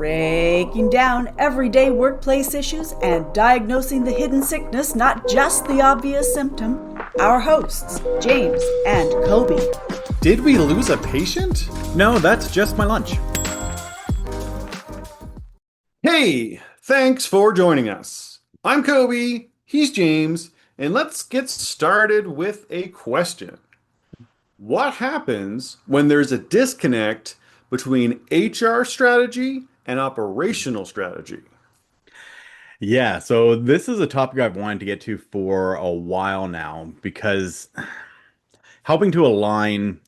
breaking down everyday workplace issues and diagnosing the hidden sickness, not just the obvious symptom. Our hosts, James and Kobe. Did we lose a patient? No, that's just my lunch. Hey, thanks for joining us. I'm Kobe, he's James, and let's get started with a question. What happens when there's a disconnect between HR strategy and operational strategy? Yeah, so this is a topic I've wanted to get to for a while now because helping to align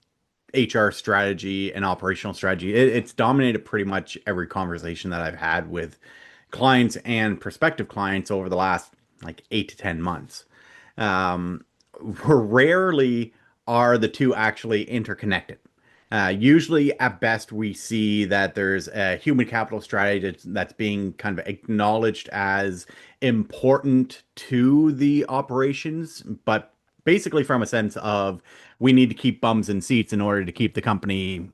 HR strategy and operational strategy, it's dominated pretty much every conversation that I've had with clients and prospective clients over the last like 8 to 10 months. Um, Rarely are the two actually interconnected. Usually, at best, we see that there's a human capital strategy that's being kind of acknowledged as important to the operations, but basically from a sense of we need to keep bums in seats in order to keep the company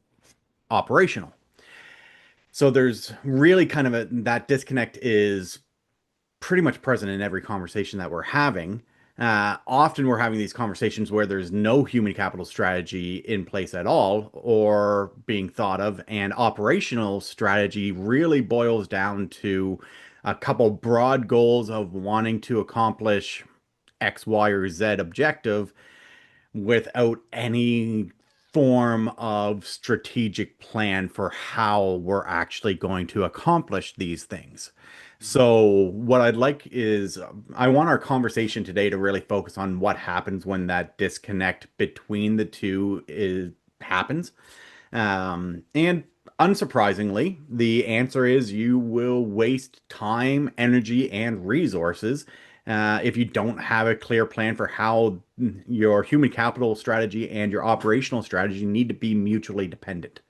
operational. So there's really kind of that disconnect is pretty much present in every conversation that we're having. Often we're having these conversations where there's no human capital strategy in place at all or being thought of, and operational strategy really boils down to a couple broad goals of wanting to accomplish X, Y, or Z objective without any form of strategic plan for how we're actually going to accomplish these things. So, what I'd like is I want our conversation today to really focus on what happens when that disconnect between the two happens. And unsurprisingly, the answer is you will waste time, energy, and resources if you don't have a clear plan for how your human capital strategy and your operational strategy need to be mutually dependent.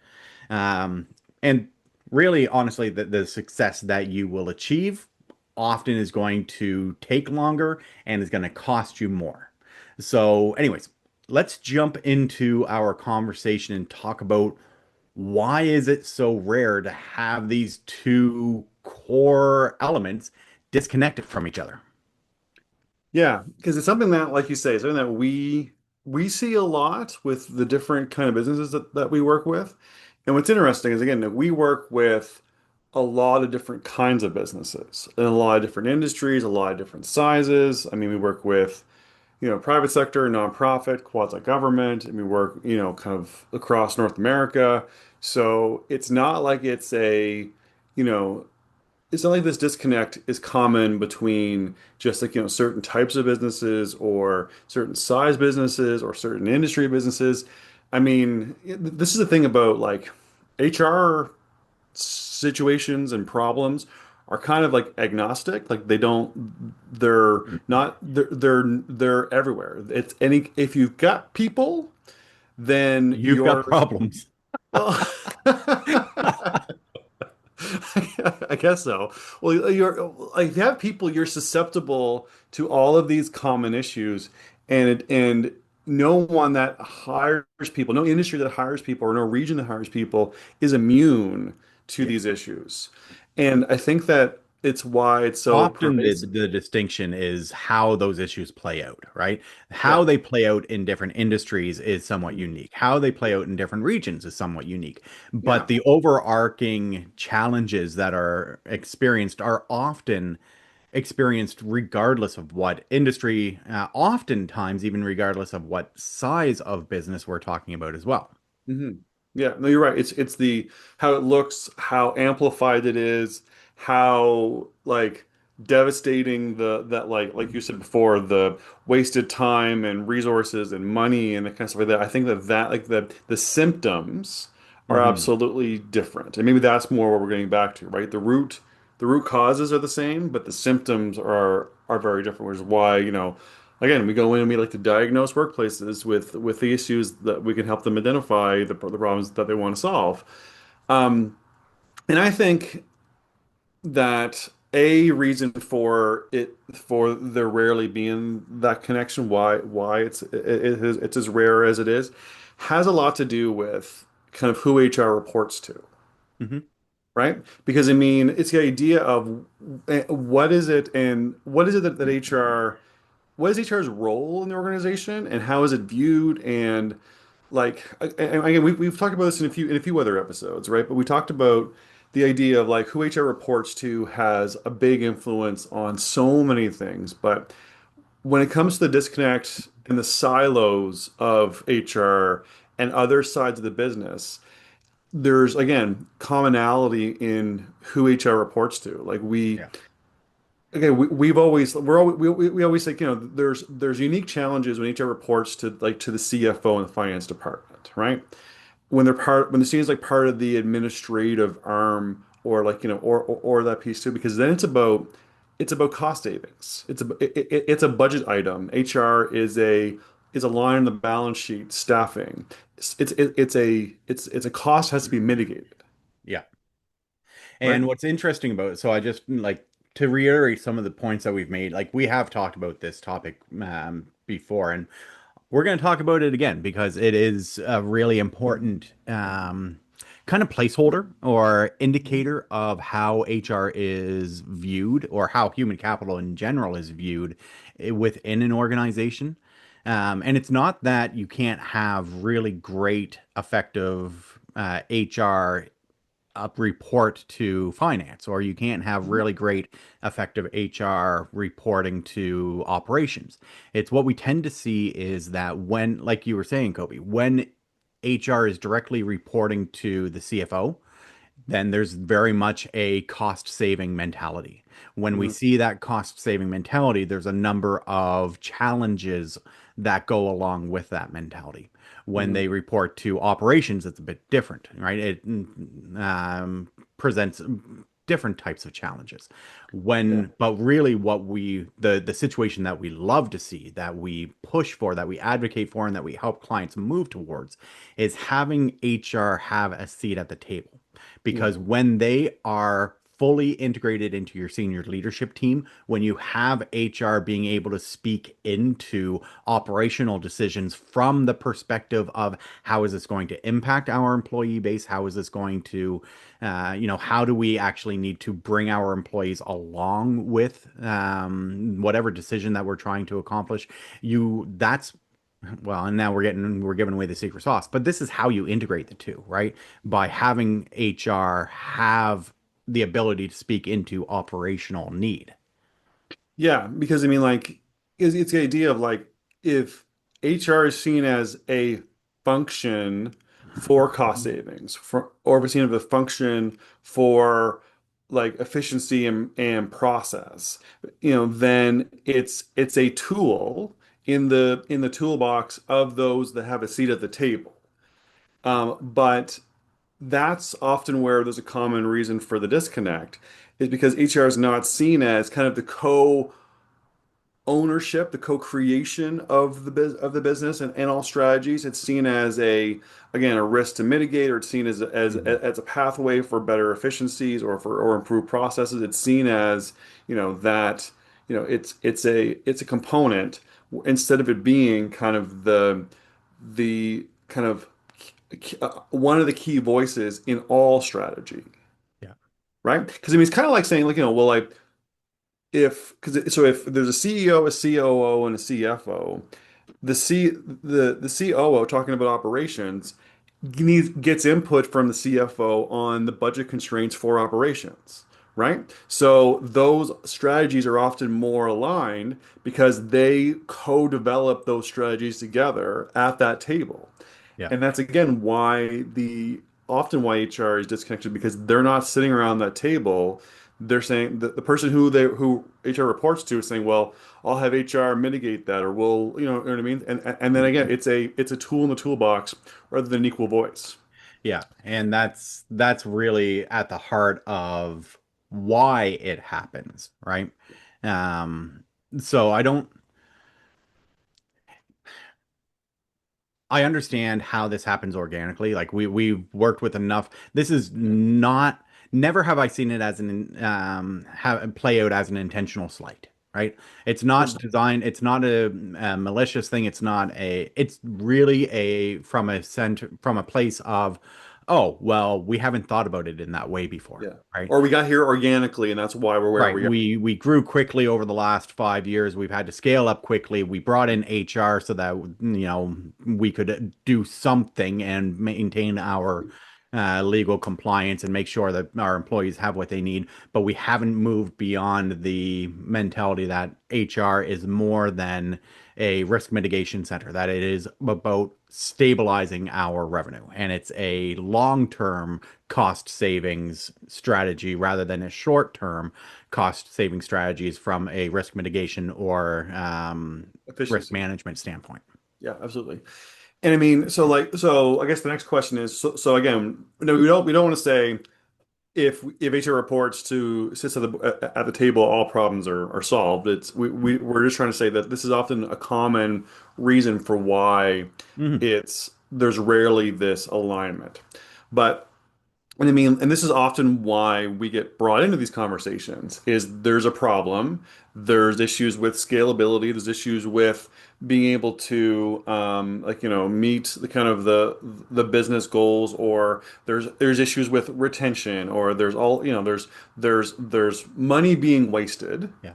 And really, honestly, the success that you will achieve often is going to take longer and is going to cost you more. So, anyways, let's jump into our conversation and talk about why is it so rare to have these two core elements disconnected from each other? Yeah, because it's something that, like you say, something that we see a lot with the different kind of businesses that we work with. And what's interesting is again that we work with a lot of different kinds of businesses in a lot of different industries, a lot of different sizes. I mean, we work with, private sector, nonprofit, quasi-government, and we work, kind of across North America. So it's not like you know, it's not like this disconnect is common between just like, certain types of businesses or certain size businesses or certain industry businesses. I mean, this is the thing about like HR situations and problems are kind of like agnostic. Like they're not, they're everywhere. It's any, if you've got people, then You've got you're, problems. well, I guess so. Well, you're like if you have people, you're susceptible to all of these common issues, and no one that hires people, no industry that hires people, or no region that hires people is immune to Yeah. these issues. And I think that it's why it's so Often pervasive. the distinction is how those issues play out, right? How Yeah. they play out in different industries is somewhat unique. How they play out in different regions is somewhat unique. Yeah. But the overarching challenges that are experienced are often experienced regardless of what industry, oftentimes even regardless of what size of business we're talking about as well. hmm Yeah, no, you're right. It's the how it looks, how amplified it is, how like devastating the that like you said before, the wasted time and resources and money and that kind of stuff like that. I think that like the symptoms are Mhm. absolutely different. And maybe that's more what we're getting back to, right? The root causes are the same, but the symptoms are very different, which is why, again, we go in and we like to diagnose workplaces with the issues that we can help them identify the problems that they want to solve. Um, and I think that a reason for there rarely being that connection, why it's as rare as it is, has a lot to do with kind of who HR reports to. Mhm. right? Because I mean, it's the idea of what is it and what is it that HR, what is HR's role in the organization and how is it viewed? And like, and again, we've talked about this in a few other episodes, right? But we talked about the idea of like who HR reports to has a big influence on so many things. But when it comes to the disconnect and the silos of HR and other sides of the business, there's again commonality in who HR reports to. Like we Yeah. again we've always we're always we always think, you know, there's unique challenges when HR reports to like to the CFO and the finance department, right? When they're part when the seen as like part of the administrative arm or like, you know, or that piece too, because then it's about cost savings. It's a budget item. HR is a line on the balance sheet, staffing. It's a cost has to be mitigated, Yeah. right? And what's interesting about it, so I just like to reiterate some of the points that we've made, like we have talked about this topic before, and we're going to talk about it again because it is a really important kind of placeholder or indicator of how HR is viewed or how human capital in general is viewed within an organization. And it's not that you can't have really great, effective HR up report to finance, or you can't have really great effective HR reporting to operations. It's what we tend to see is that when, like you were saying, Kobe, when HR is directly reporting to the CFO, then there's very much a cost saving mentality. When we Mhm. see that cost saving mentality, there's a number of challenges that go along with that mentality. When Mhm. they report to operations, it's a bit different, right? It presents different types of challenges. Yeah. But really, the situation that we love to see, that we push for, that we advocate for, and that we help clients move towards, is having HR have a seat at the table, Yeah. because when they are fully integrated into your senior leadership team, when you have HR being able to speak into operational decisions from the perspective of how is this going to impact our employee base, how is this going to, how do we actually need to bring our employees along with whatever decision that we're trying to accomplish, that's well, and now we're giving away the secret sauce, but this is how you integrate the two, right? By having HR have the ability to speak into operational need. Yeah, because I mean, like, it's the idea of like if HR is seen as a function for cost savings, for or if it's seen as a function for like efficiency and process, you know, then it's a tool in the toolbox of those that have a seat at the table. But that's often where there's a common reason for the disconnect, is because HR is not seen as kind of the co ownership, the co-creation of of the business and all strategies. It's seen as a again a risk to mitigate, or it's seen Mhm. as a pathway for better efficiencies or for or improved processes. It's seen as, you know, that, you know, it's a component instead of it being kind of the kind of one of the key voices in all strategy, Yeah. right? Because I mean, it's kind of like saying, like, you know, well, like if because so if there's a CEO, a COO, and a CFO, the COO talking about operations gets input from the CFO on the budget constraints for operations, right? So those strategies are often more aligned because they co-develop those strategies together at that table. Yeah. And that's again why the often why HR is disconnected, because they're not sitting around that table. They're saying that the person who HR reports to is saying, well, I'll have HR mitigate that, or we'll, you know what I mean? And then again, it's a tool in the toolbox rather than an equal voice. Yeah. And that's really at the heart of why it happens, right? Um, so I understand how this happens organically. Like we've worked with enough. This is not never have I seen it as an have play out as an intentional slight, right? It's not designed. It's not a malicious thing. It's not a. It's really a from a center from a place of oh, well, we haven't thought about it in that way before, Yeah. right? Or we got here organically and that's why we're where Right. we are. We grew quickly over the last 5 years. We've had to scale up quickly. We brought in HR so that we could do something and maintain our legal compliance and make sure that our employees have what they need. But we haven't moved beyond the mentality that HR is more than a risk mitigation center, that it is about stabilizing our revenue. And it's a long-term cost savings strategy rather than a short-term cost saving strategies from a risk mitigation or risk Efficiency. management standpoint. Yeah, absolutely. And I mean, so I guess the next question is, so again, no, we don't want to say if HR reports to sits at the table, all problems are solved. It's we're just trying to say that this is often a common reason for why Hmm. there's rarely this alignment. But and I mean, and this is often why we get brought into these conversations is there's a problem. There's issues with scalability. There's issues with being able to meet the kind of the business goals, or there's issues with retention, or there's all, there's money being wasted. Yeah.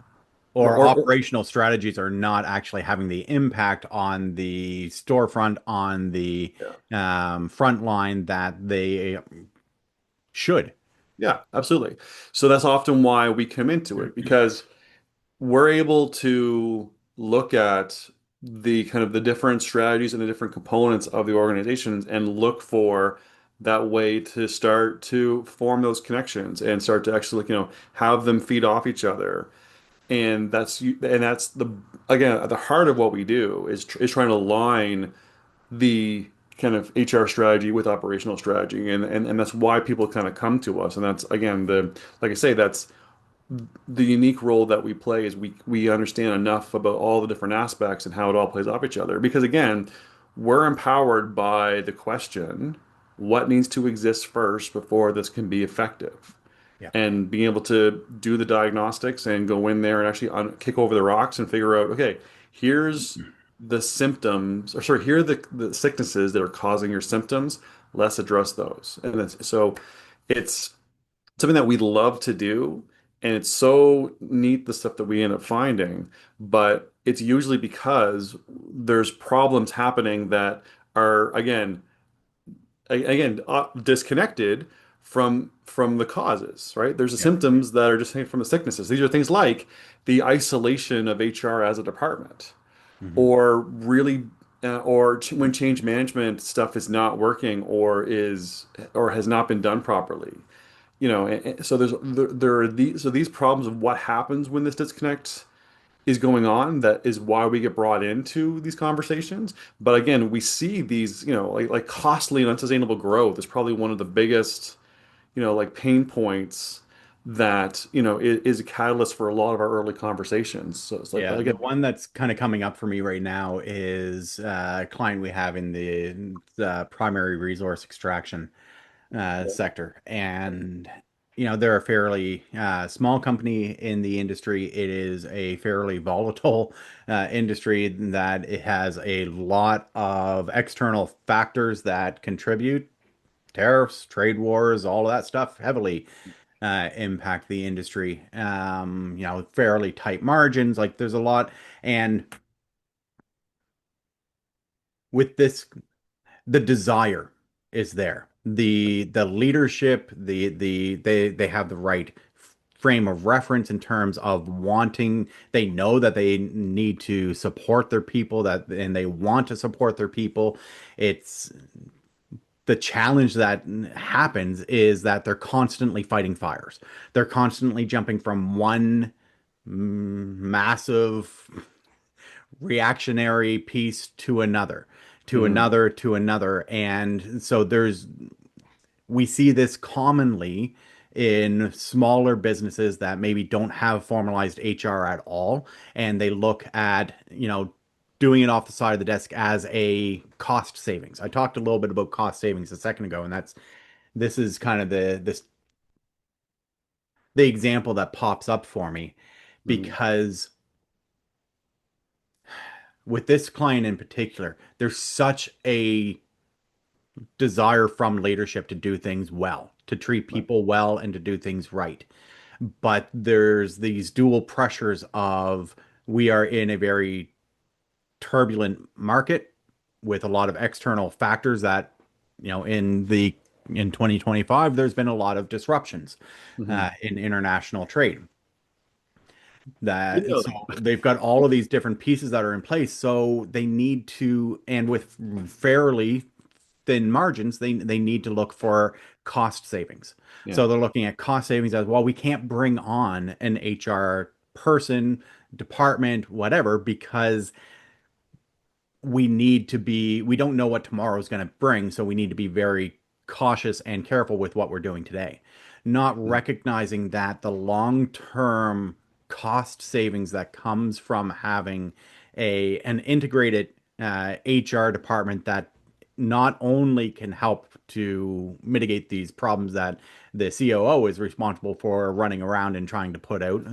Or, Or or operational strategies are not actually having the impact on the storefront, on the yeah. front line that they should. Yeah, absolutely. So that's often why we come into it because we're able to look at the kind of the different strategies and the different components of the organizations and look for that way to start to form those connections and start to actually, have them feed off each other. And that's the again at the heart of what we do is trying to align the kind of HR strategy with operational strategy, and that's why people kind of come to us. And that's again the like I say, that's the unique role that we play is we understand enough about all the different aspects and how it all plays off each other. Because again, we're empowered by the question, what needs to exist first before this can be effective? Yeah. And being able to do the diagnostics and go in there and actually kick over the rocks and figure out, okay, here's the symptoms, or sorry, here are the sicknesses that are causing your symptoms. Let's address those. And it's something that we love to do, and it's so neat the stuff that we end up finding, but it's usually because there's problems happening that are disconnected from the causes, right? There's the Yeah. symptoms that are just from the sicknesses. These are things like the isolation of HR as a department, Hmm. or really when change management stuff is not working or has not been done properly. So there are these problems of what happens when this disconnect is going on. That is why we get brought into these conversations. But again, we see these, like costly and unsustainable growth is probably one of the biggest, like pain points that, is a catalyst for a lot of our early conversations. So it's like, Yeah, the again, one that's kind of coming up for me right now is a client we have in the primary resource extraction sector. And, they're a fairly small company in the industry. It is a fairly volatile industry that it has a lot of external factors that contribute. Tariffs, trade wars, all of that stuff heavily impact the industry. Fairly tight margins. Like there's a lot. And with this, the desire is there. The leadership, they have the right frame of reference in terms of wanting, they know that they need to support their people, that and they want to support their people. It's the challenge that happens is that they're constantly fighting fires. They're constantly jumping from one massive reactionary piece to another, to mhm, another, to another. And so we see this commonly in smaller businesses that maybe don't have formalized HR at all, and they look at, doing it off the side of the desk as a cost savings. I talked a little bit about cost savings a second ago, and this is kind of the example that pops up for me mhm, because with this client in particular, there's such a desire from leadership to do things well, to treat Right. people well, and to do things right. But there's these dual pressures of we are in a very turbulent market with a lot of external factors that, in 2025, there's been a lot of disruptions Hmm. in international trade. Yeah. So they've got all of these different pieces that are in place. So they need to, and with fairly thin margins, they need to look for cost savings. Yeah. So they're looking at cost savings as well. We can't bring on an HR person, department, whatever, because we don't know what tomorrow is going to bring, so we need to be very cautious and careful with what we're doing today, not Yeah. recognizing that the long-term cost savings that comes from having an integrated HR department that not only can help to mitigate these problems that the COO is responsible for running around and trying to put out,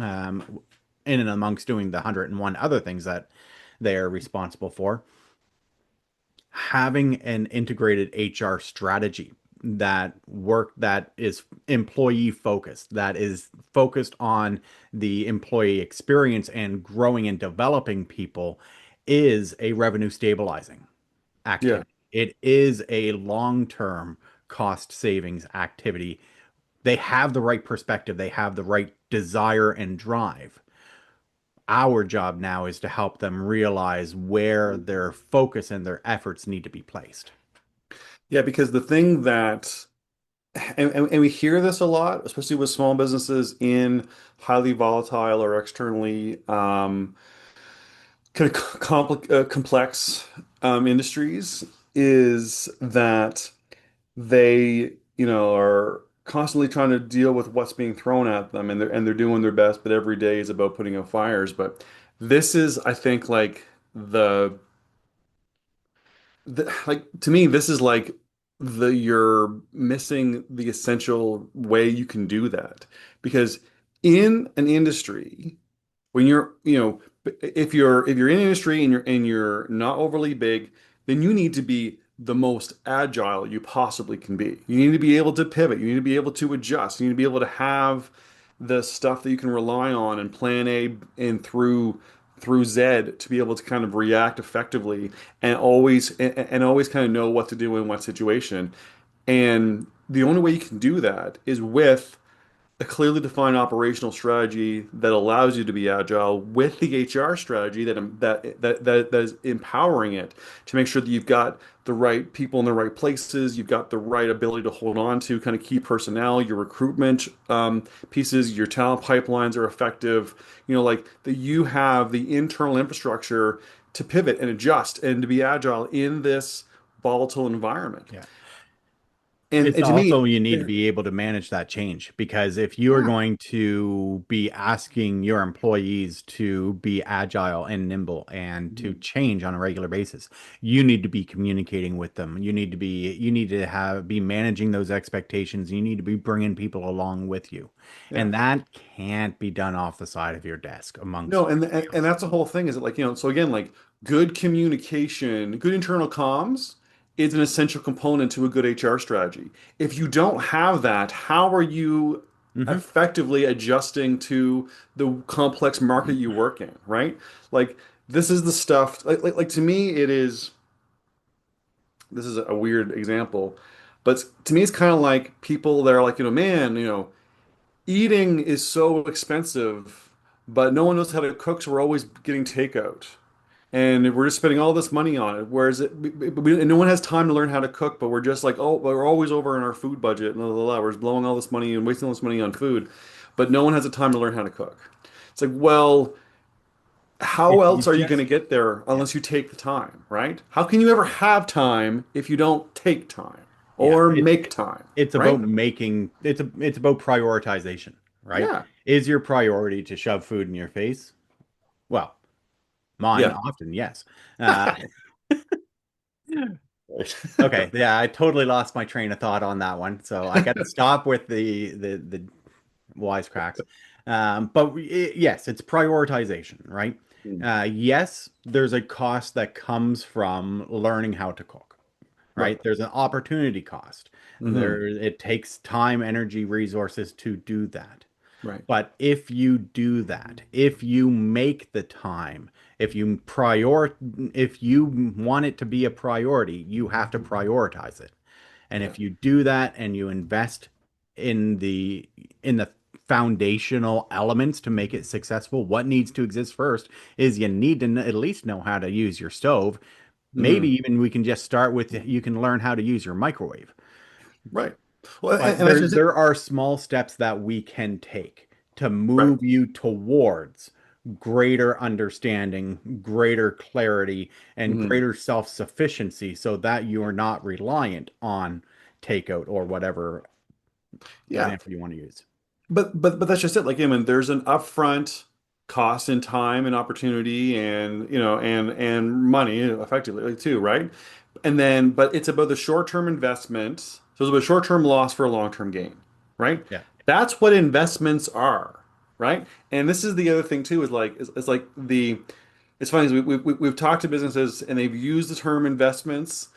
in and amongst doing the 101 other things that they are responsible for, having an integrated HR strategy that is employee focused, that is focused on the employee experience and growing and developing people, is a revenue stabilizing Yeah. activity. It is a long-term cost savings activity. They have the right perspective, they have the right desire and drive. Our job now is to help them realize where their focus and their efforts need to be placed. Yeah, because the thing that, and we hear this a lot, especially with small businesses in highly volatile or externally kind of complex industries, is that they, are constantly trying to deal with what's being thrown at them, and they're doing their best, but every day is about putting out fires. But this is, I think, like like to me, this is like you're missing the essential way you can do that. Because in an industry, when you're, if you're in industry and you're not overly big, then you need to be the most agile you possibly can be. You need to be able to pivot. You need to be able to adjust. You need to be able to have the stuff that you can rely on and plan A and through Z to be able to kind of react effectively and always kind of know what to do in what situation. And the only way you can do that is with a clearly defined operational strategy that allows you to be agile with the HR strategy that is empowering it to make sure that you've got the right people in the right places, you've got the right ability to hold on to kind of key personnel, your recruitment pieces, your talent pipelines are effective, like that you have the internal infrastructure to pivot and adjust and to be agile in this volatile environment. Yeah. And It's to me, also you need to be able to manage that change, because if you are yeah. going to be asking your employees to be agile and nimble and to Mhm. change on a regular basis, you need to be communicating with them. You need to be managing those expectations. You need to be bringing people along with you. Yeah. And that can't be done off the side of your desk amongst No, and, everybody and and else. that's the whole thing is that, like, so again, like good communication, good internal comms is an essential component to a good HR strategy. If you don't have that, how are you Hmm. effectively adjusting to the complex market you work in, right? Like this is the stuff like to me it is this is a weird example, but to me it's kind of like people that are like, man, eating is so expensive, but no one knows how to cook, so we're always getting takeout. And we're just spending all this money on it. Whereas and no one has time to learn how to cook, but we're just like, oh, we're always over in our food budget, and blah, blah, blah. We're just blowing all this money and wasting all this money on food, but no one has the time to learn how to cook. It's like, well, how If you else are you going to just get there Yeah. unless you take the time, right? How can you ever have time if you don't take time Yeah, or make time, it's about right? it's about prioritization, right? Yeah. Is your priority to shove food in your face? Well, mine Yeah. often, yes. Uh, okay, yeah, I totally lost my train of thought on that one, so I got to stop with the wisecracks. Yes, it's prioritization, right? Yes, there's a cost that comes from learning how to cook, Right. right? There's an opportunity cost. Hmm. It takes time, energy, resources to do that. Right. But if you do that, if you make the time, if you want it to be a priority, you have to prioritize it. And Yeah. if you do that and you invest in the foundational elements to make it successful, what needs to exist first is you need to at least know how to use your stove. Maybe Hmm. even we can just start with you can learn how to use your microwave. Right. Well, But and that's just it. there are small steps that we can take to Right. move you towards greater understanding, greater clarity, and Hmm. greater self-sufficiency so that you are not reliant on takeout or whatever Yeah. example you want to use. But that's just it. Like, I mean, there's an upfront cost in time and opportunity and and money effectively like, too, right? And then but it's about the short-term investment. So it's about short-term loss for a long-term gain, right? Yeah. That's what investments are, right? And this is the other thing too, is like it's like the it's funny is we've talked to businesses and they've used the term investments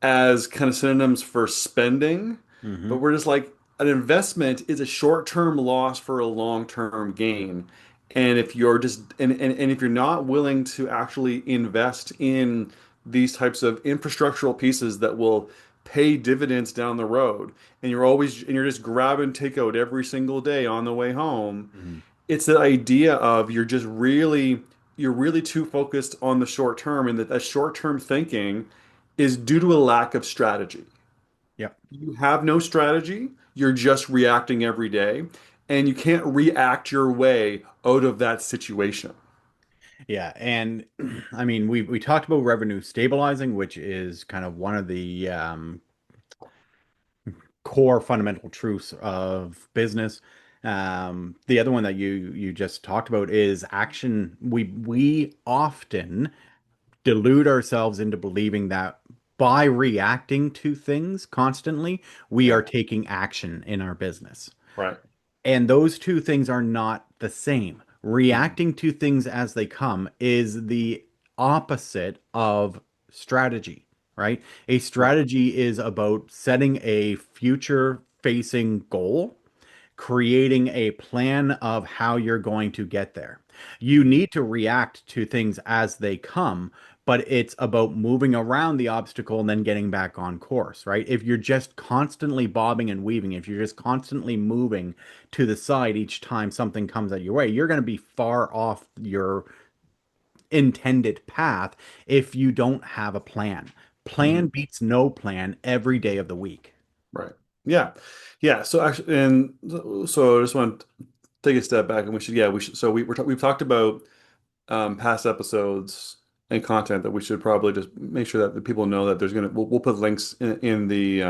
as kind of synonyms for spending, but Hmm. we're just like an investment is a short-term loss for a long-term gain. And if you're just and if you're not willing to actually invest in these types of infrastructural pieces that will pay dividends down the road, and you're just grabbing takeout every single day on the way home, Hmm. it's the idea of you're really too focused on the short term, and that short term thinking is due to a lack of strategy. Yep. You have no strategy, you're just reacting every day, and you can't react your way out of that situation. Yeah, and I mean we talked about revenue stabilizing, which is kind of one of the core fundamental truths of business. The other one that you just talked about is action. We often delude ourselves into believing that by reacting to things constantly, we are Yeah, taking action in our business. right. And those two things are not the same. Mhm. Reacting to things as they come is the opposite of strategy, right? A Right. strategy is about setting a future facing goal, creating a plan of how you're going to get there. You need to react to things as they come, but it's about moving around the obstacle and then getting back on course, right? If you're just constantly bobbing and weaving, if you're just constantly moving to the side each time something comes at your way, you're going to be far off your intended path if you don't have a plan. Plan Mhm. beats no plan every day of the week. Right. Yeah. Yeah. So actually, and so I just want to take a step back, and we should. So we've talked about past episodes and content that we should probably just make sure that the people know that we'll put links in the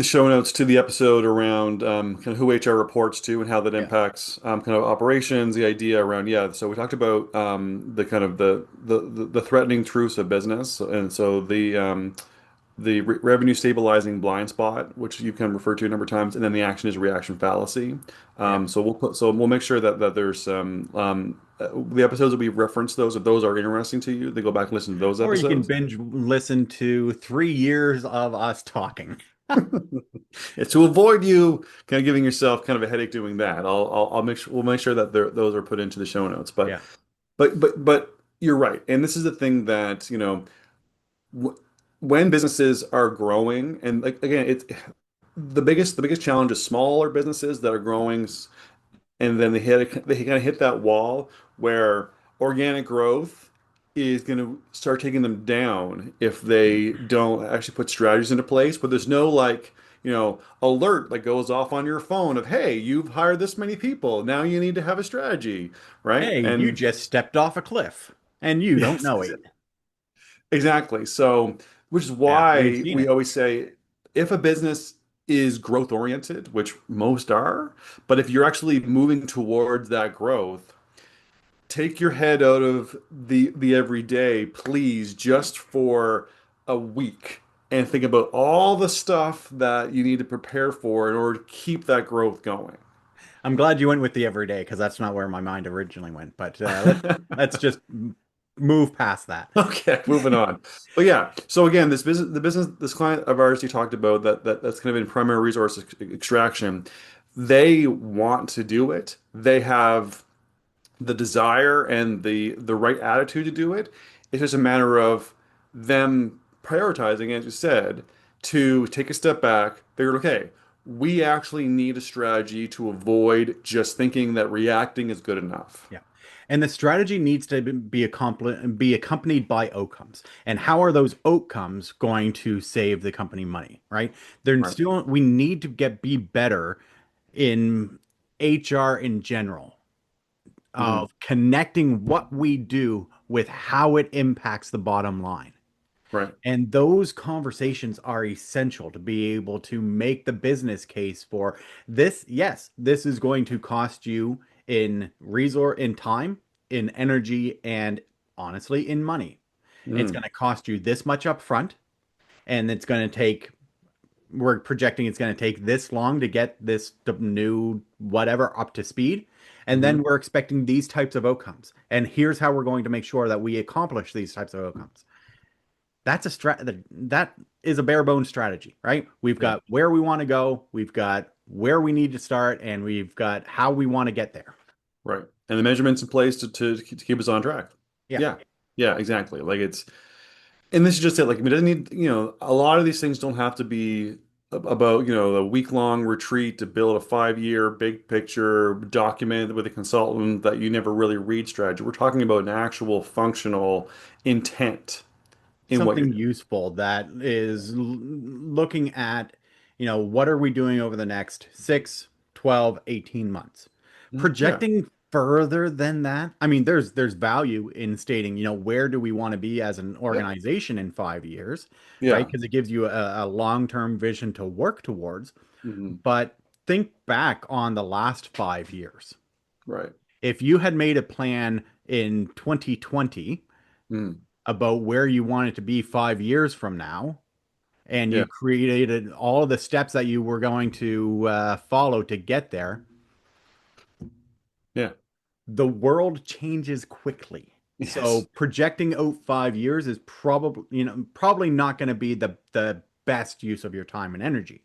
show notes to the episode around kind of who HR reports to and how that Yeah. impacts kind of operations, the idea around, yeah. So we talked about the kind of the threatening truths of business. And so the revenue stabilizing blind spot, which you can refer to a number of times, and then the action is reaction fallacy. Yeah. So we'll make sure that there's the episodes that we reference those, if those are interesting to you, they go back and listen to those Or you can episodes. binge listen to 3 years of us talking. It's to avoid you kind of giving yourself kind of a headache doing that. I'll make sure we'll make sure that those are put into the show notes. Yeah. But you're right, and this is the thing that w when businesses are growing, and like again, it's the biggest challenge is smaller businesses that are growing, and then they kind of hit that wall where organic growth is going to start taking them down if they don't actually put strategies into place. But there's no like, alert that goes off on your phone of, hey, you've hired this many people. Now you need to have a strategy, right? Hey, you And just stepped off a cliff and you don't yes, know it. exactly. So, which is Yeah, we've why seen we it. always say if a business is growth oriented, which most are, but if you're actually moving towards that growth, take your head out of the everyday, please, just for a week and think about all the stuff that you need to prepare for in order to keep that growth going. I'm glad you went with the everyday because that's not where my mind originally went. But let's just move past that. Okay, moving on. But yeah, so again, this client of ours you talked about that's kind of in primary resource extraction. They want to do it. They have the desire and the right attitude to do it. It's just a matter of them prioritizing, as you said, to take a step back, figure, okay, we actually need a strategy to avoid just thinking that reacting is good enough. Yeah. And the strategy needs to be accompanied by outcomes. And how are those outcomes going to save the company money, right? Right. We need to be better in HR in general Hmm. of connecting what we do with how it impacts the bottom line. Right. And those conversations are essential to be able to make the business case for this. Yes, this is going to cost you in time, in energy, and honestly, in money. It's going Hmm. to cost you this much up front, and we're projecting it's going to take this long to get this new whatever up to speed. And Hmm. then we're expecting these types of outcomes. And here's how we're going to make sure that we accomplish these types of outcomes. That is a bare bones strategy, right? We've Yeah. got where we want to go, we've got where we need to start, and we've got how we want to get there. Right. And the measurements in place to keep us on track. Yeah. Yeah. Yeah, exactly. Like it's And this is just it. Like, I mean, it doesn't need, a lot of these things don't have to be about, a week-long retreat to build a 5-year big picture document with a consultant that you never really read strategy. We're talking about an actual functional intent in what you're Something doing. useful that is looking at, what are we doing over the next 6, 12, 18 months? Mhm. Yeah. Projecting further than that. I mean, there's value in stating, where do we want to be as an Yep. organization in 5 years, right? Yeah. Because it gives you a long-term vision to work towards. Hmm. But think back on the last 5 years. Right. If you had made a plan in 2020 Mm. about where you wanted to be 5 years from now, and Yeah. you created all the steps that you were going to follow to get there, Yeah. the world changes quickly. So Yes. projecting out 5 years is probably not going to be the best use of your time and energy.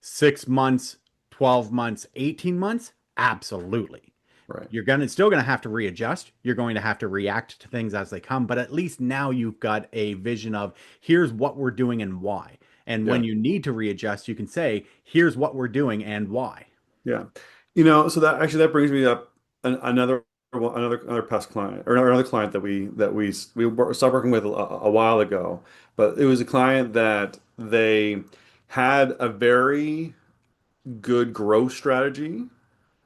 6 months, 12 months, 18 months, absolutely. Right. You're gonna still gonna have to readjust. You're going to have to react to things as they come, but at least now you've got a vision of here's what we're doing and why. And when Yeah. you need to readjust, you can say, here's what we're doing and why. Yeah. So that brings me up another past client or another client that we stopped working with a while ago, but it was a client that they had a very good growth strategy.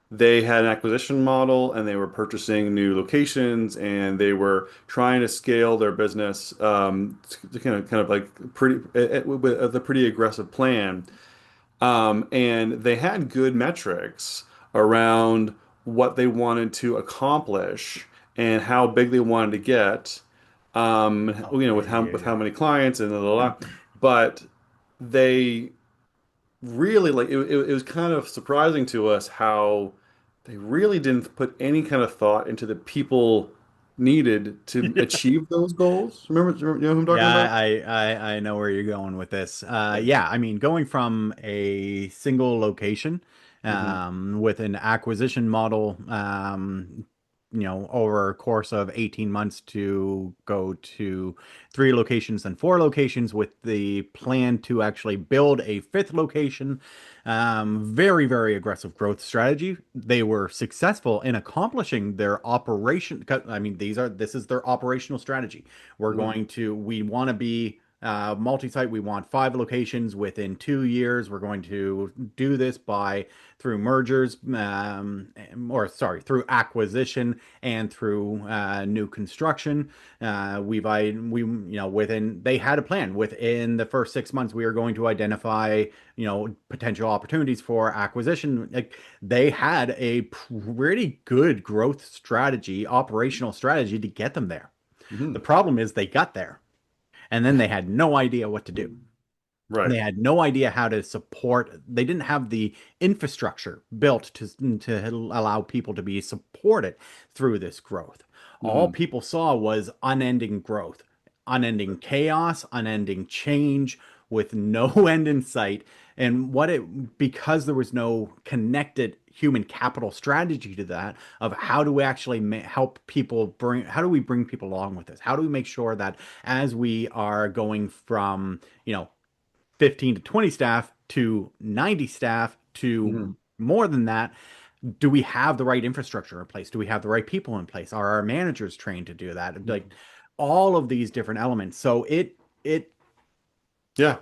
They had an acquisition model and they were purchasing new locations and they were trying to scale their business to kind of like with a pretty aggressive plan. And they had good metrics around what they wanted to accomplish and how big they wanted to get, Oh, with how yeah. many clients and blah, blah, blah. But they really it was kind of surprising to us how they really didn't put any kind of thought into the people needed to achieve those goals. You know who I'm talking Yeah, about? I know where you're going with this. Yeah. Yeah, I mean, going from a single location Hmm. with an acquisition model, over a course of 18 months to go to 3 locations and 4 locations with the plan to actually build a fifth location. Very, very aggressive growth strategy. They were successful in accomplishing their operation. I mean, this is their operational strategy. Hmm. We want to be multi-site. We want 5 locations within 2 years. We're going to do this through mergers, or sorry, through acquisition and through new construction. Within they had a plan. Within the first 6 months, we are going to identify, potential opportunities for acquisition. Like they had a pretty good growth strategy, operational strategy to get them there. Hmm. The problem is they got there and then they had no idea what to do. Right. They had no idea how to support. They didn't have the infrastructure built to allow people to be supported through this growth. All Hmm. people saw was unending growth, unending chaos, unending change with no end in sight. And because there was no connected human capital strategy to that of how do we actually help people how do we bring people along with this? How do we make sure that as we are going from, 15 to 20 staff to 90 staff to Hmm. more than that, do we have the right infrastructure in place? Do we have the right people in place? Are our managers trained to do that? Like all of these different elements. So it Yeah.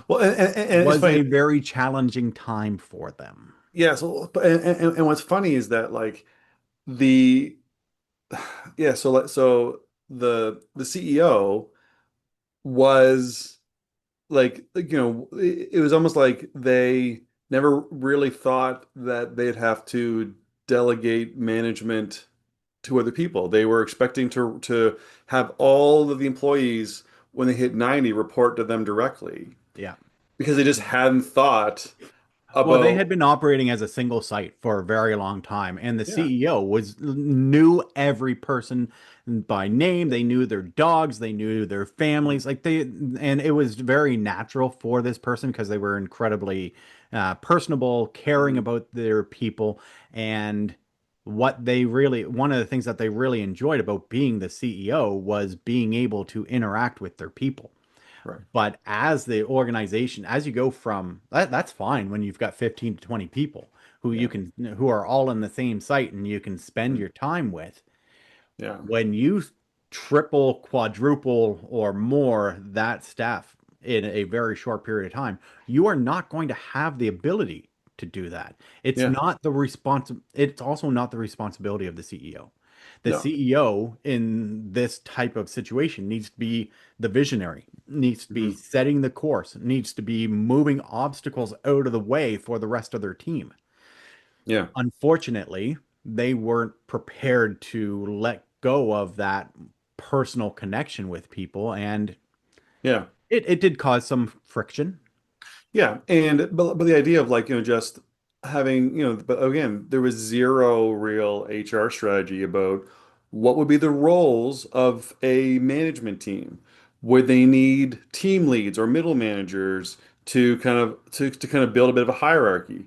Well, and it's was funny. a very challenging time for them. Yeah. So, and what's funny is that like the yeah. So the CEO was it was almost like they never really thought that they'd have to delegate management to other people. They were expecting to have all of the employees when they hit 90 report to them directly Yeah. because they just hadn't thought Well, they had about been operating as a single site for a very long time, and the yeah. CEO was knew every person by name. They knew their dogs, they knew their families. And it was very natural for this person because they were incredibly personable, caring Mhm. about their people, and one of the things that they really enjoyed about being the CEO was being able to interact with their people. Right. But as the organization, as you go from that's fine when you've got 15 to 20 people Yeah. who are all in the same site and you can spend Mhm. your time with. Yeah. When you triple, quadruple, or more that staff in a very short period of time, you are not going to have the ability to do that. Yeah. It's also not the responsibility of the CEO. The No. CEO in this type of situation needs to be the visionary, needs to be Mhm. setting the course, needs to be moving obstacles out of the way for the rest of their team. Yeah. Unfortunately, they weren't prepared to let go of that personal connection with people, and Yeah. it did cause some friction. Yeah, and but the idea of like, just having, but again, there was zero real HR strategy about what would be the roles of a management team. Would they need team leads or middle managers to kind of build a bit of a hierarchy?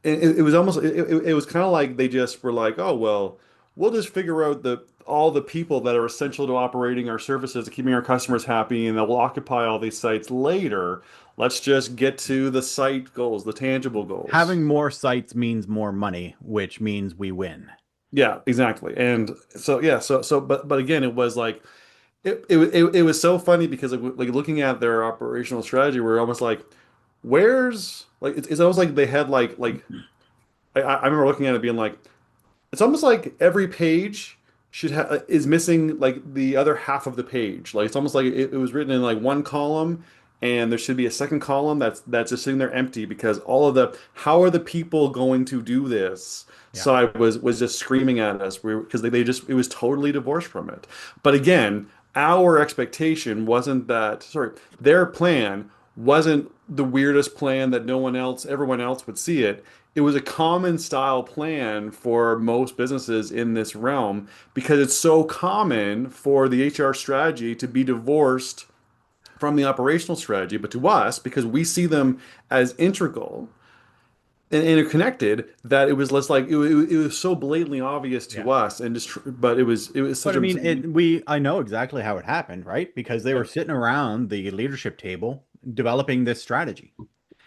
It was almost it was kind of like they just were like, oh well, we'll just figure out the all the people that are essential to operating our services, to keeping our customers happy, and that will occupy all these sites later. Let's just get to the site goals, the tangible goals. Having more sites means more money, which means we win. Yeah, exactly. And so yeah, but again, it was like it was so funny because like looking at their operational strategy, we're almost like, where's like it's almost like they had I remember looking at it being like, it's almost like every page should have is missing like the other half of the page. Like it's almost like it was written in like one column, and there should be a second column that's just sitting there empty because all of the how are the people going to do this Yeah. side was just screaming at us because they just it was totally divorced from it. But again, our expectation wasn't that sorry, their plan wasn't the weirdest plan that everyone else would see it. It was a common style plan for most businesses in this realm because it's so common for the HR strategy to be divorced from the operational strategy. But to us, because we see them as integral and interconnected, that it was less like it was so blatantly obvious Yeah. to us, and just but it was But such I a mean, I know exactly how it happened, right? Because they were yeah, sitting around the leadership table developing this strategy.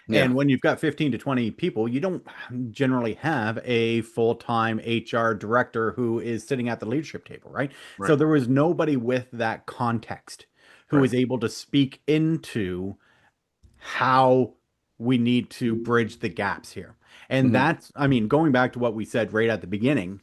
yeah, And when you've got 15 to 20 people, you don't generally have a full-time HR director who is sitting at the leadership table, right? So right, there was nobody with that context who right, was able to speak into how we need to bridge the gaps here. And hmm that's, I mean, going back to what we said right at the beginning,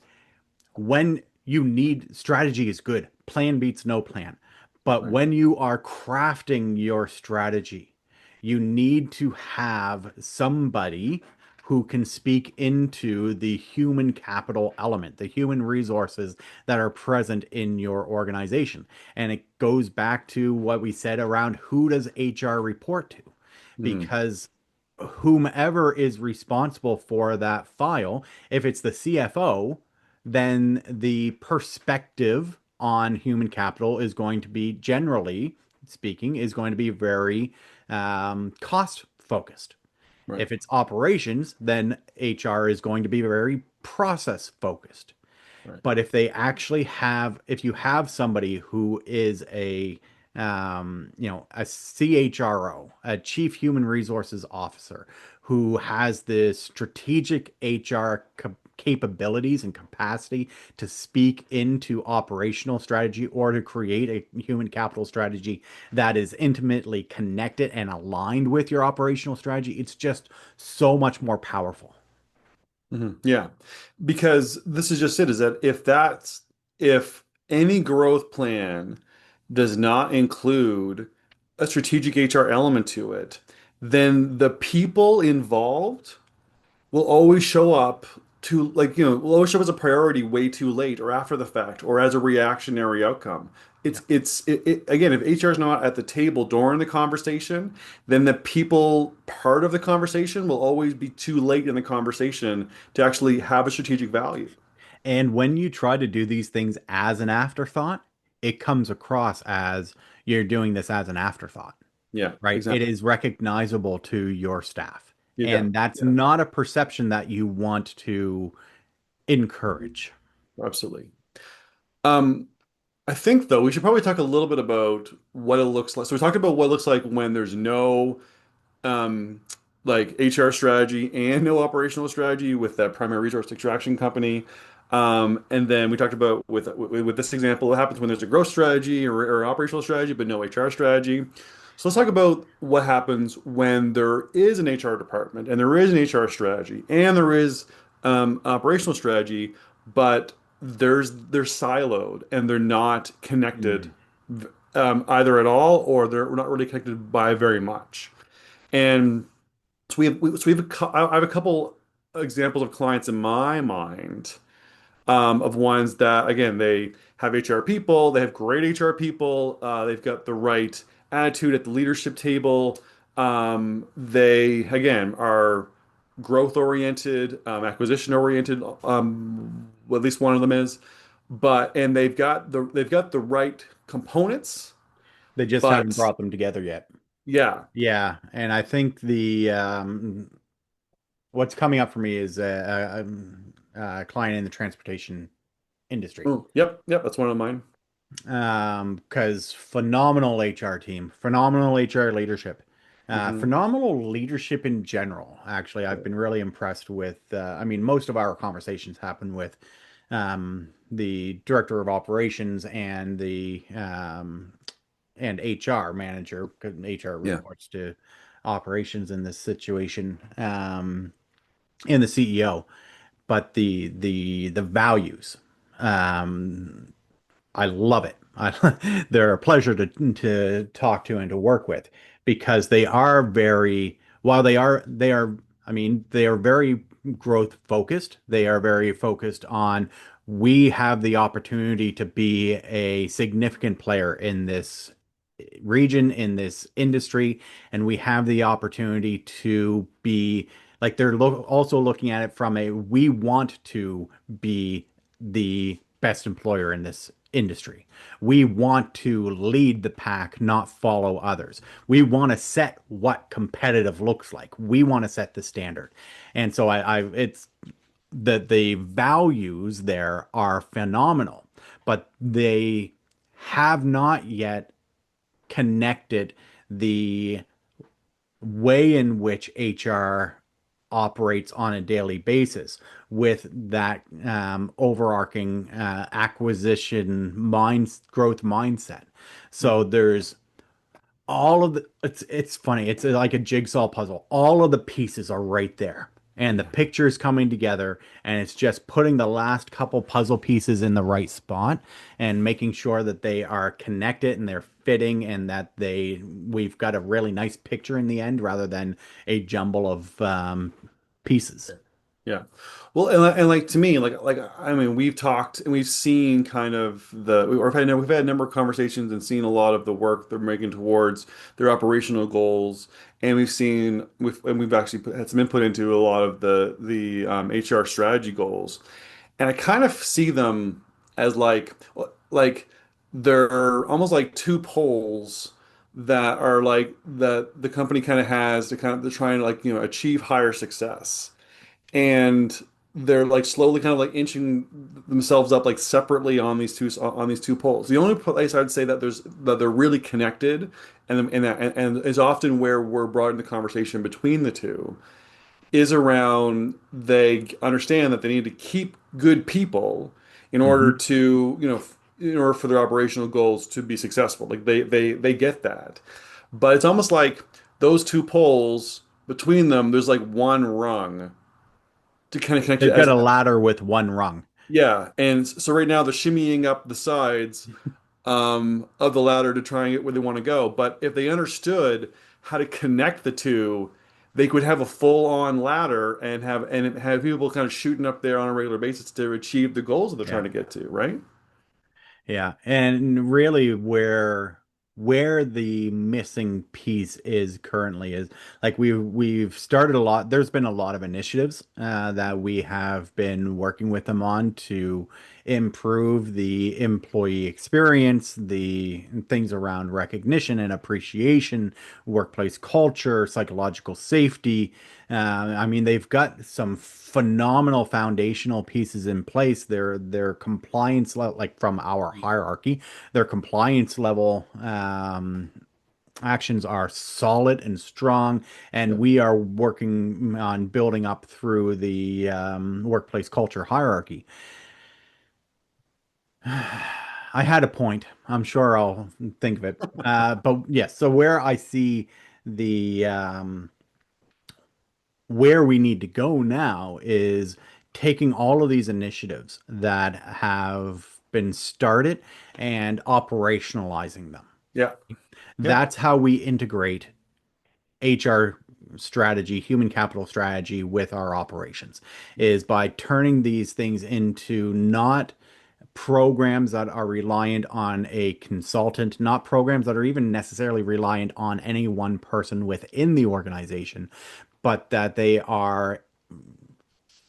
when you need strategy is good, plan beats no plan. But right, when you are crafting your strategy, you need to have somebody who can speak into the human capital element, the human resources that are present in your organization. And it goes back to what we said around who does HR report to? Mhm. because whomever is responsible for that file, if it's the CFO, then the perspective on human capital is going to be, generally speaking, is going to be very cost focused. Right. If it's operations, then HR is going to be very process focused. Right. But if you have somebody who is a CHRO, a chief human resources officer, who has the strategic HR capabilities and capacity to speak into operational strategy or to create a human capital strategy that is intimately connected and aligned with your operational strategy, it's just so much more powerful. Yeah, because this is just it, is that if any growth plan does not include a strategic HR element to it, then the people involved will always show up to, like, will always show up as a priority way too late or after the fact or as a reactionary outcome. Yeah. Again, if HR is not at the table during the conversation, then the people part of the conversation will always be too late in the conversation to actually have a strategic value. And when you try to do these things as an afterthought, it comes across as you're doing this as an afterthought, Yeah, right? It exactly. is recognizable to your staff. Yeah, And that's yeah, not a perception that you want to encourage. absolutely. Um, I think though we should probably talk a little bit about what it looks like. So we talked about what it looks like when there's no um, like HR strategy and no operational strategy with that primary resource extraction company. And then we talked about with this example, what happens when there's a growth strategy or operational strategy, but no HR strategy. So let's talk about what happens when there is an HR department and there is an HR strategy and there is operational strategy, but they're siloed and they're not connected Mm. either at all or they're not really connected by very much. And I have a couple examples of clients in my mind of ones that again they have HR people, they have great HR people, they've got the right attitude at the leadership table. They again are growth oriented, acquisition oriented. Well, at least one of them is, and they've got the right components, They just haven't but brought them together yet. yeah. Yeah, and I think the what's coming up for me is a client in the transportation industry. Oh, yep, yep, that's one of mine. Because phenomenal HR team, phenomenal HR leadership, Hmm. phenomenal leadership in general. Actually, I've been really impressed with. I mean, most of our conversations happen with the director of operations and HR manager, because HR Yeah. reports to operations in this situation, and the CEO. But the values. Um, I love it. They're a pleasure to talk to and to work with because they are very, while I mean, they are very growth focused. They are very focused on we have the opportunity to be a significant player in this region, in this industry, and we have the opportunity to be like they're also looking at it from a we want to be the best employer in this industry. We want to lead the pack, not follow others. We want to set what competitive looks like. We want to set the standard. And so it's the values there are phenomenal, but they have not yet connected the way in which HR operates on a daily basis with that overarching acquisition growth mindset. So there's all of the it's funny. It's like a jigsaw puzzle. All of the pieces are right there. And the Yeah. picture is coming together, and it's just putting the last couple puzzle pieces in the right spot and making sure that they are connected and they're fitting and that we've got a really nice picture in the end rather than a jumble of pieces. Yeah. Well, and like to me, like I mean, we've talked and we've seen kind of or we've had a number of conversations and seen a lot of the work they're making towards their operational goals, and we've actually had some input into a lot of the HR strategy goals, and I kind of see them as like they're almost like two poles that are like that the company kind of has to kind of they're trying to like achieve higher success and they're like slowly kind of like inching themselves up like separately on these two poles. The only place I'd say that they're really connected and is often where we're brought into conversation between the two is around they understand that they need to keep good people in order Hmm. to in order for their operational goals to be successful. Like they get that, but it's almost like those two poles between them. There's like one rung to kind of connect it They've got as a ladder with one rung. yeah. And so right now they're shimmying up the sides of the ladder to try and get where they want to go. But if they understood how to connect the two, they could have a full-on ladder and have people kind of shooting up there on a regular basis to achieve the goals that they're trying Yeah. to get to, right? Yeah, and really where the missing piece is currently is like we've started a lot. There's been a lot of initiatives that we have been working with them on to improve the employee experience, the things around recognition and appreciation, workplace culture, psychological safety. I mean, they've got some phenomenal foundational pieces in place. Their compliance level, like from our hierarchy, their compliance level actions are solid and strong, and Yeah. we are working on building up through the workplace culture hierarchy. I had a point. I'm sure I'll think of it. But yes, so where I see the where we need to go now is taking all of these initiatives that have been started and operationalizing them. Yeah. Yeah. That's how we integrate HR strategy, human capital strategy with our operations, is by turning these things into not programs that are reliant on a consultant, not programs that are even necessarily reliant on any one person within the organization, but that they are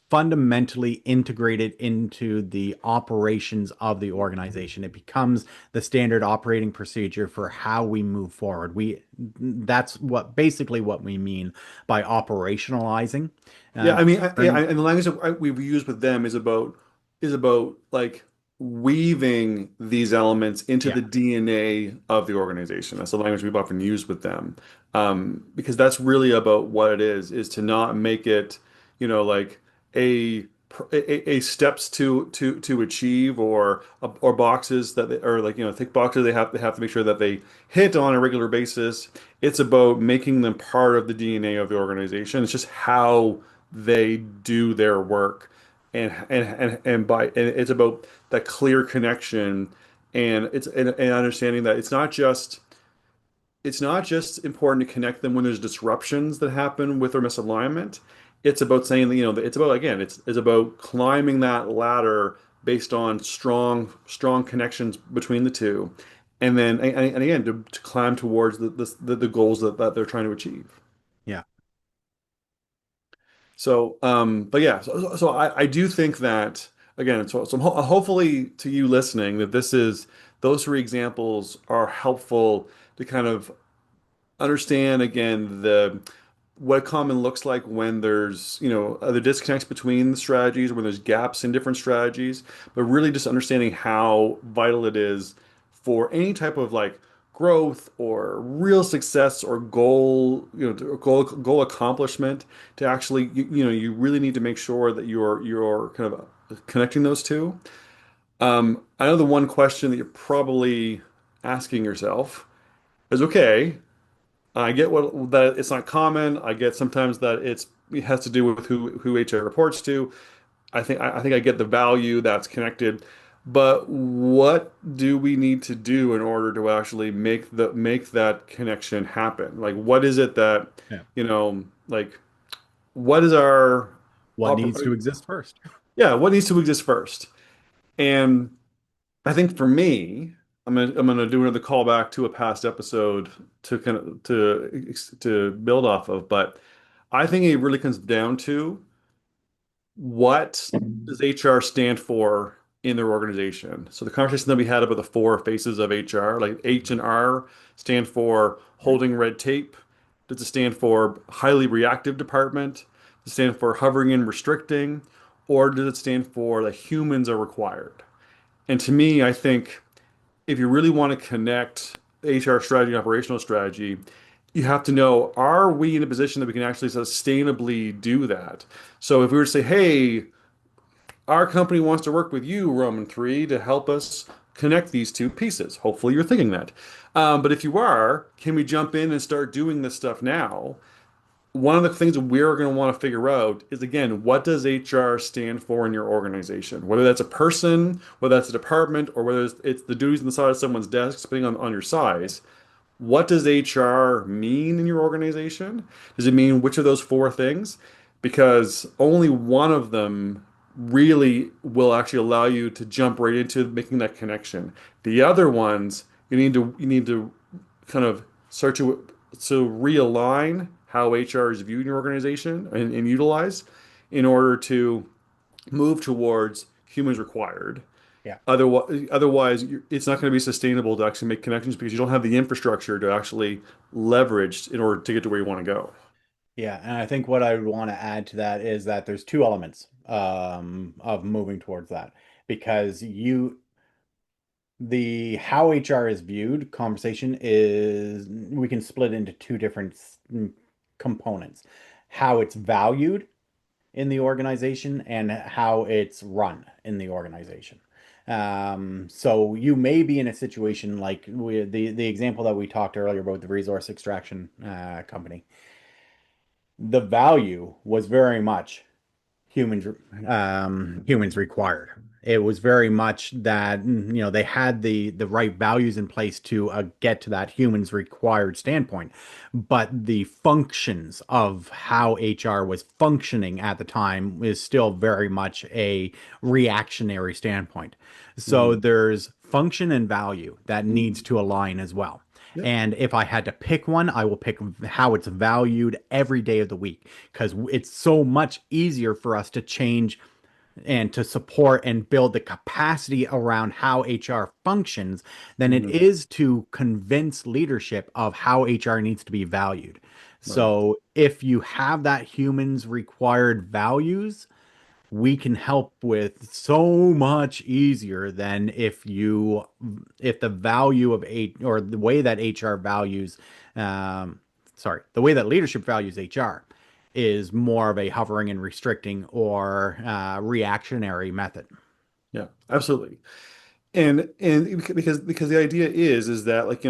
fundamentally integrated into the operations of the organization. It becomes the standard operating procedure for how we move forward. That's what basically what we mean by operationalizing. Yeah, Uh, I mean, turning, and the language that we've used with them is about like weaving these elements into yeah, the DNA of the organization. That's the language we've often used with them, because that's really about what it is to not make it, like a steps to achieve or boxes that or like thick boxes they have to make sure that they hit on a regular basis. It's about making them part of the DNA of the organization. It's just how they do their work and it's about that clear connection and understanding that it's not just important to connect them when there's disruptions that happen with their misalignment. It's about saying that it's about again it's about climbing that ladder based on strong connections between the two and again to climb towards the goals that they're trying to achieve. yeah, So, but yeah, so I do think that again, so hopefully to you listening that those three examples are helpful to kind of understand again the what common looks like when there's other disconnects between the strategies, when there's gaps in different strategies, but really just understanding how vital it is for any type of like growth or real success or goal, goal accomplishment to actually you really need to make sure that you're kind of connecting those two. I know the one question that you're probably asking yourself is okay. I get what that it's not common. I get sometimes that it has to do with who HR reports to. I think I get the value that's connected, but what do we need to do in order to actually make that connection happen? Like what is it that, yeah. like what is our What needs to exist first? yeah, what needs to exist first? And I think for me, I'm gonna do another callback to a past episode to kind of to build off of, but I think it really comes down to what does HR stand for in their organization? So the conversation that we had about the four faces of HR, like H and R stand for holding red tape. Does it stand for highly reactive department? Does it stand for hovering and restricting? Or does it stand for that humans are required? And to me, I think if you really want to connect HR strategy and operational strategy, you have to know, are we in a position that we can actually sustainably do that? So if we were to say, hey, our company wants to work with you, Roman 3, to help us connect these two pieces. Hopefully, you're thinking that. But if you are, can we jump in and start doing this stuff now? One of the things that we're going to want to figure out is, again, what does HR stand for in your organization? Whether that's a person, whether that's a department, or whether it's the duties on the side of someone's desk, depending on your size. What does HR mean in your organization? Does it mean which of those four things? Because only one of them really will actually allow you to jump right into making that connection. The other ones, you need to kind of start to realign how HR is viewed in your organization and utilized in order to move towards humans required. Yeah. Otherwise, it's not going to be sustainable to actually make connections because you don't have the infrastructure to actually leverage in order to get to where you want to go. Yeah, and I think what I would want to add to that is that there's two elements of moving towards that because the how HR is viewed conversation is we can split into two different components. How it's valued in the organization and how it's run in the organization. So you may be in a situation like the example that we talked earlier about the resource extraction company. The value was very much humans required. It was very much that they had the right values in place to get to that humans required standpoint, but the functions of how HR was functioning at the time is still very much a reactionary standpoint. So Mhm. there's function and value that needs to align as well. Yep. And if I had to pick one, I will pick how it's valued every day of the week because it's so much easier for us to change and to support and build the capacity around how HR functions than it Mhm. is to convince leadership of how HR needs to be valued. Right. So if you have that humans required values, we can help with so much easier than if the value of or the way that HR values the way that leadership values HR is more of a hovering and restricting or reactionary method. Yeah, absolutely. And because the idea is that, like,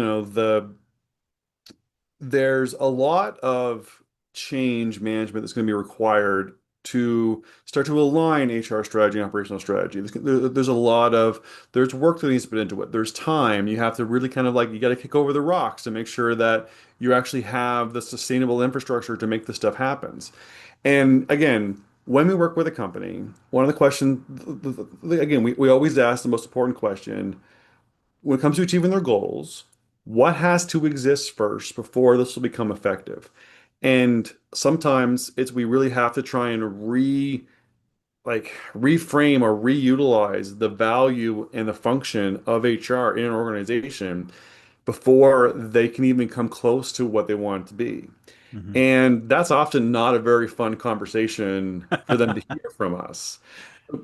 there's a lot of change management that's going to be required to start to align HR strategy and operational strategy. There's a lot of there's work that needs to put into it. There's time. You have to really kind of like you got to kick over the rocks to make sure that you actually have the sustainable infrastructure to make this stuff happen. And again, when we work with a company, one of the questions, again, we always ask the most important question when it comes to achieving their goals, what has to exist first before this will become effective? And sometimes it's we really have to try and reframe or reutilize the value and the function of HR in an organization before they can even come close to what they want it to be. Mhm. And that's often not a very fun conversation for them to hear from us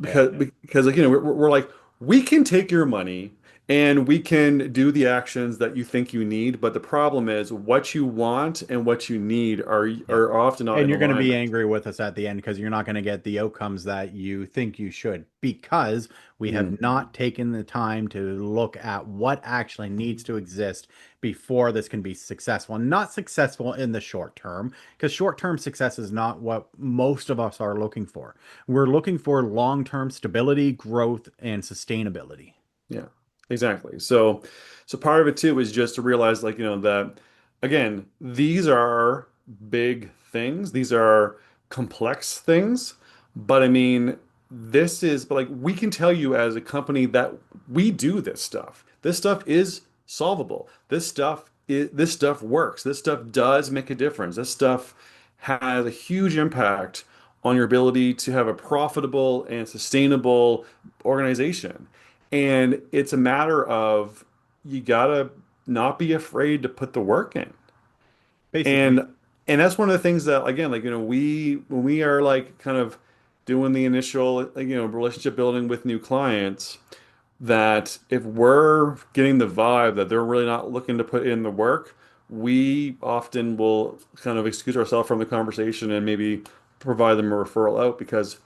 Yeah. because like, we're like we can take your money and we can do the actions that you think you need, but the problem is what you want and what you need Yeah. are often not And in you're going to be alignment. angry with us at the end because you're not going to get the outcomes that you think you should because we Mm, have not taken the time to look at what actually needs to exist before this can be successful. Not successful in the short term, because short-term success is not what most of us are looking for. We're looking for long-term stability, growth, and sustainability. yeah, exactly. So part of it too is just to realize like, that again, these are big things. These are complex things. But I mean, but like we can tell you as a company that we do this stuff. This stuff is solvable. This stuff works. This stuff does make a difference. This stuff has a huge impact on your ability to have a profitable and sustainable organization. And it's a matter of you gotta not be afraid to put the work in. Basically. And that's one of the things that again, like we when we are like kind of doing the initial relationship building with new clients, that if we're getting the vibe that they're really not looking to put in the work, we often will kind of excuse ourselves from the conversation and maybe provide them a referral out because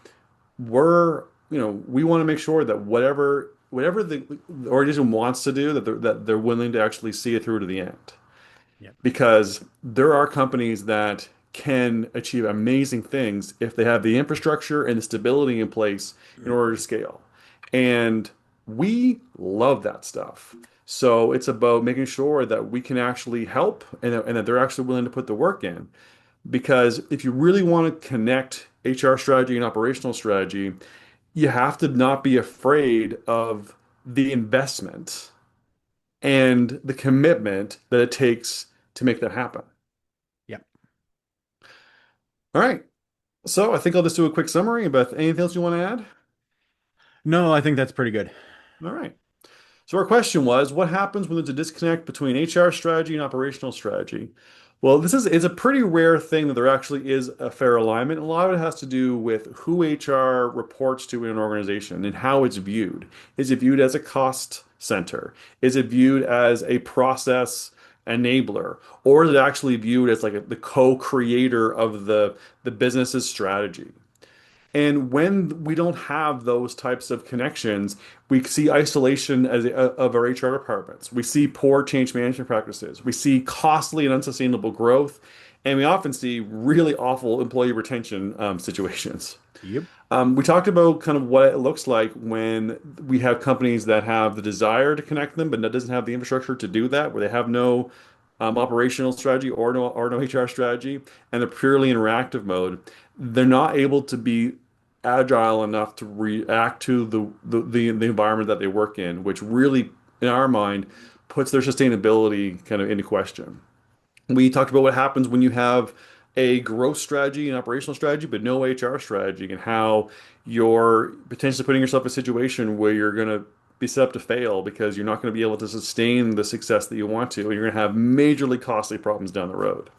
we want to make sure that whatever the organization wants to do, that they're willing to actually see it through to the end. Yep. Because there are companies that can achieve amazing things if they have the infrastructure and the stability in place in order to scale. And we love that stuff. So it's about making sure that we can actually help and that they're actually willing to put the work in. Because if you really want to connect HR strategy and operational strategy, you have to not be afraid of the investment and the commitment that it takes to make that happen. Yep. All right. So I think I'll just do a quick summary. But anything else you want to add? No, I think that's pretty good. All right. So our question was, what happens when there's a disconnect between HR strategy and operational strategy? Well, it's a pretty rare thing that there actually is a fair alignment. A lot of it has to do with who HR reports to in an organization and how it's viewed. Is it viewed as a cost center? Is it viewed as a process enabler? Or is it actually viewed as like the co-creator of the business's strategy? And when we don't have those types of connections, we see isolation of our HR departments. We see poor change management practices. We see costly and unsustainable growth. And we often see really awful employee retention situations. Yep. We talked about kind of what it looks like when we have companies that have the desire to connect them, but that doesn't have the infrastructure to do that, where they have no operational strategy or no HR strategy, and they're purely in reactive mode. They're not able to be agile enough to react to the environment that they work in, which really, in our mind, puts their sustainability kind of into question. We talked about what happens when you have a growth strategy and operational strategy, but no HR strategy, and how you're potentially putting yourself in a situation where you're going to be set up to fail because you're not going to be able to sustain the success that you want to, and you're going to have majorly costly problems down the road.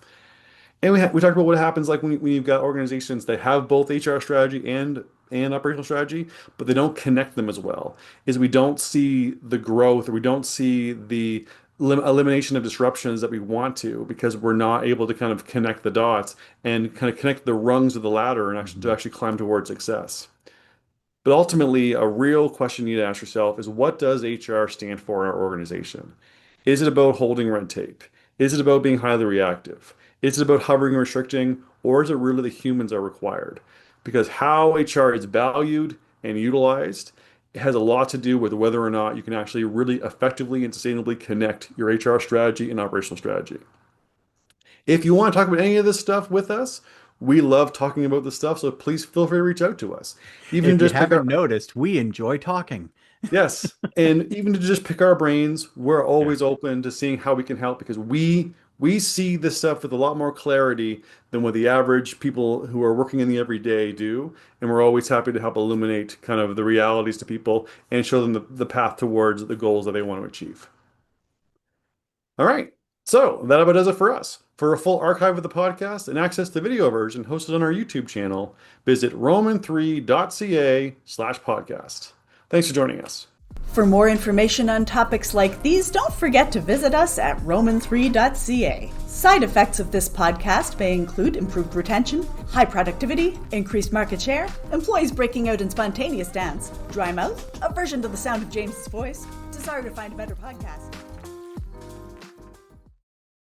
And we talked about what happens like when you've got organizations that have both HR strategy and operational strategy, but they don't connect them as well. Is we don't see the growth, or we don't see the elimination of disruptions that we want to, because we're not able to kind of connect the dots and kind of connect the rungs of the ladder and actually climb towards success. But ultimately, a real question you need to ask yourself is, what does HR stand for in our organization? Is it about holding red tape? Is it about being highly reactive? Is it about hovering and restricting? Or is it really the humans are required? Because how HR is valued and utilized, it has a lot to do with whether or not you can actually really effectively and sustainably connect your HR strategy and operational strategy. If you want to talk about any of this stuff with us, we love talking about this stuff, so please feel free to reach out to us. Even If you just pick haven't noticed, we enjoy talking. yes, and even to just pick our brains, we're Yeah. always open to seeing how we can help, because we see this stuff with a lot more clarity than what the average people who are working in the everyday do, and we're always happy to help illuminate kind of the realities to people and show them the path towards the goals that they want to achieve. All right. So that about does it for us. For a full archive of the podcast and access to the video version hosted on our YouTube channel, visit roman3.ca/podcast. Thanks for joining us. For more information on topics like these, don't forget to visit us at roman3.ca. Side effects of this podcast may include improved retention, high productivity, increased market share, employees breaking out in spontaneous dance, dry mouth, aversion to the sound of James's voice, desire to find a better podcast.